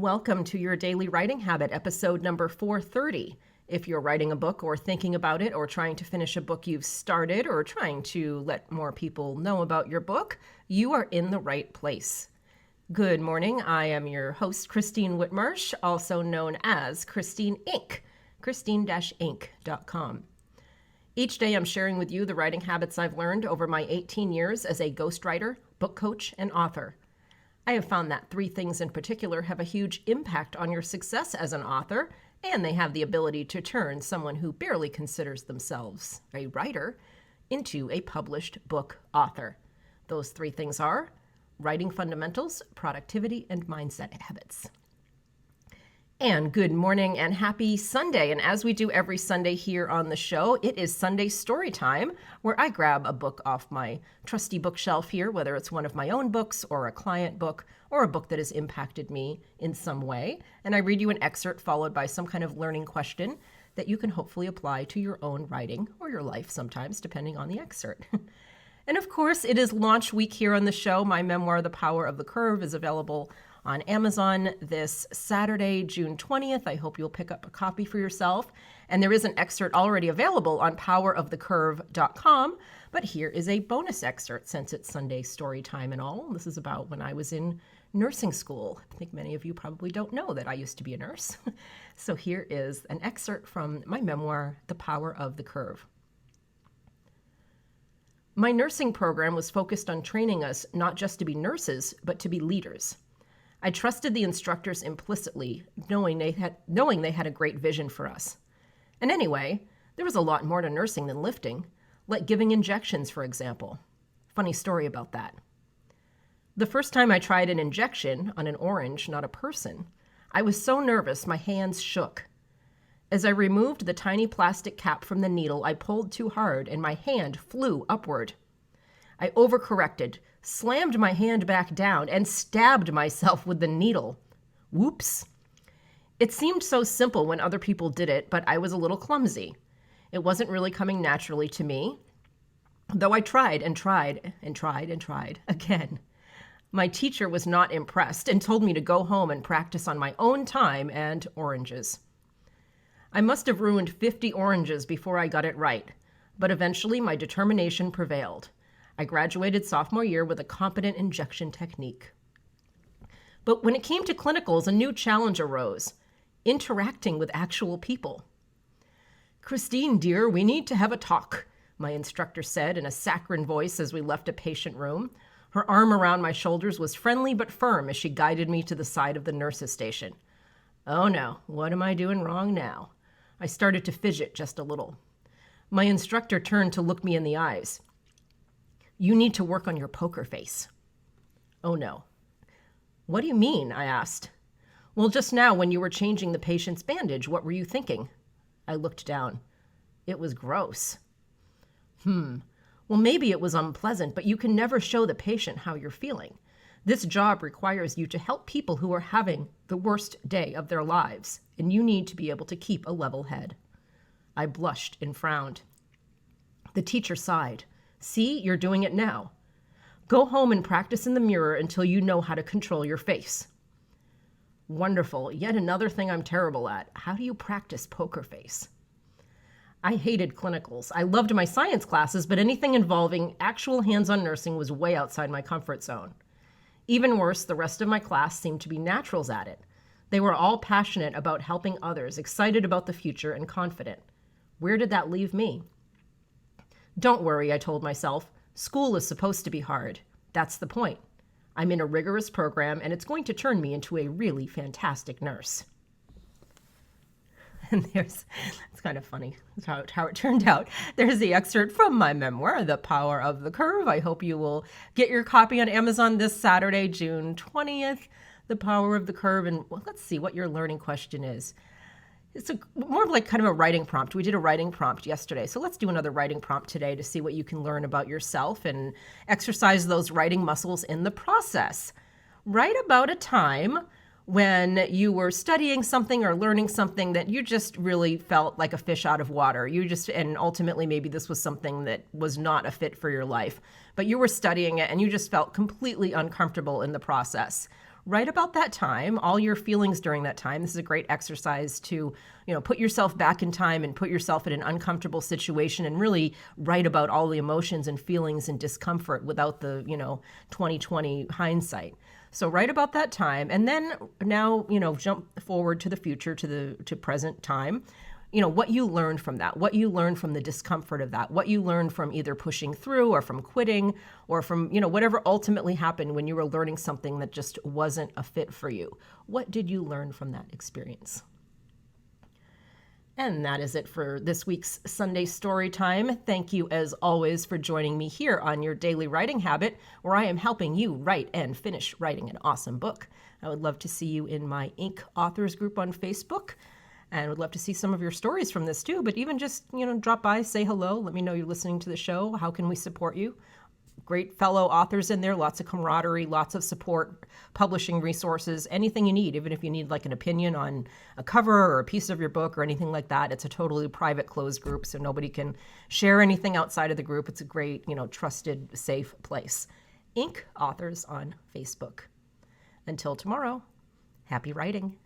Welcome to your Daily Writing Habit, episode number 430. If you're writing a book or thinking about it or trying to finish a book you've started or trying to let more people know about your book, you are in the right place. Good morning. I am your host, Christine Whitmarsh, also known as Christine Inc., christine-inc.com. Each day I'm sharing with you the writing habits I've learned over my 18 years as a ghostwriter, book coach, and author. I have found that three things in particular have a huge impact on your success as an author, and they have the ability to turn someone who barely considers themselves a writer into a published book author. Those three things are writing fundamentals, productivity, and mindset habits. And good morning and happy Sunday. And as we do every Sunday here on the show, it is Sunday story time, where I grab a book off my trusty bookshelf here, whether it's one of my own books or a client book or a book that has impacted me in some way. And I read you an excerpt followed by some kind of learning question that you can hopefully apply to your own writing or your life sometimes, depending on the excerpt. And of course, it is launch week here on the show. My memoir, The Power of the Curve, is available on Amazon this Saturday, June 20th. I hope you'll pick up a copy for yourself. And there is an excerpt already available on powerofthecurve.com. But here is a bonus excerpt since it's Sunday story time and all. This is about when I was in nursing school. I think many of you probably don't know that I used to be a nurse. So here is an excerpt from my memoir, The Power of the Curve. My nursing program was focused on training us not just to be nurses, but to be leaders. I trusted the instructors implicitly, knowing they had a great vision for us. And anyway, there was a lot more to nursing than lifting, like giving injections, for example. Funny story about that. The first time I tried an injection on an orange, not a person, I was so nervous my hands shook. As I removed the tiny plastic cap from the needle, I pulled too hard and my hand flew upward. I overcorrected, slammed my hand back down, and stabbed myself with the needle. Whoops. It seemed so simple when other people did it, but I was a little clumsy. It wasn't really coming naturally to me, though I tried and tried and tried and tried again. My teacher was not impressed and told me to go home and practice on my own time and oranges. I must have ruined 50 oranges before I got it right, but eventually my determination prevailed. I graduated sophomore year with a competent injection technique. But when it came to clinicals, a new challenge arose: interacting with actual people. "Christine, dear, we need to have a talk," my instructor said in a saccharine voice as we left a patient room. Her arm around my shoulders was friendly but firm as she guided me to the side of the nurses' station. Oh no, what am I doing wrong now? I started to fidget just a little. My instructor turned to look me in the eyes. "You need to work on your poker face." Oh no. "What do you mean?" I asked. "Well, just now when you were changing the patient's bandage, what were you thinking?" I looked down. It was gross. Well, maybe it was unpleasant, but you can never show the patient how you're feeling. This job requires you to help people who are having the worst day of their lives, and you need to be able to keep a level head. I blushed and frowned. The teacher sighed. "See, you're doing it now. Go home and practice in the mirror until you know how to control your face." Wonderful. Yet another thing I'm terrible at. How do you practice poker face? I hated clinicals. I loved my science classes, but anything involving actual hands-on nursing was way outside my comfort zone. Even worse, the rest of my class seemed to be naturals at it. They were all passionate about helping others, excited about the future, and confident. Where did that leave me? Don't worry, I told myself. School is supposed to be hard. That's the point. I'm in a rigorous program, and it's going to turn me into a really fantastic nurse. And it's kind of funny. That's how it turned out. There's the excerpt from my memoir, The Power of the Curve. I hope you will get your copy on Amazon this Saturday, June 20th. The Power of the Curve. And well, let's see what your learning question is. It's more of like kind of a writing prompt. We did a writing prompt yesterday. So let's do another writing prompt today to see what you can learn about yourself and exercise those writing muscles in the process. Write about a time when you were studying something or learning something that you just really felt like a fish out of water. And ultimately maybe this was something that was not a fit for your life, but you were studying it and you just felt completely uncomfortable in the process. write about that time, all your feelings during that time. This is a great exercise to, put yourself back in time and put yourself in an uncomfortable situation and really write about all the emotions and feelings and discomfort without the, 2020 hindsight. So write about that time, and then now, jump forward to the future, to present time. What you learned from that, what you learned from the discomfort of that, what you learned from either pushing through or from quitting or from, whatever ultimately happened when you were learning something that just wasn't a fit for you. What did you learn from that experience? And that is it for this week's Sunday Story Time. Thank you, as always, for joining me here on Your Daily Writing Habit, where I am helping you write and finish writing an awesome book. I would love to see you in my Inc. authors group on Facebook, and would love to see some of your stories from this too. But even just, drop by, say hello, let me know you're listening to the show. How can we support you? Great fellow authors in there, lots of camaraderie, lots of support, publishing resources, anything you need, even if you need like an opinion on a cover or a piece of your book or anything like that. It's a totally private, closed group, so nobody can share anything outside of the group. It's a great, trusted, safe place. Inc. Authors on Facebook. Until tomorrow, happy writing.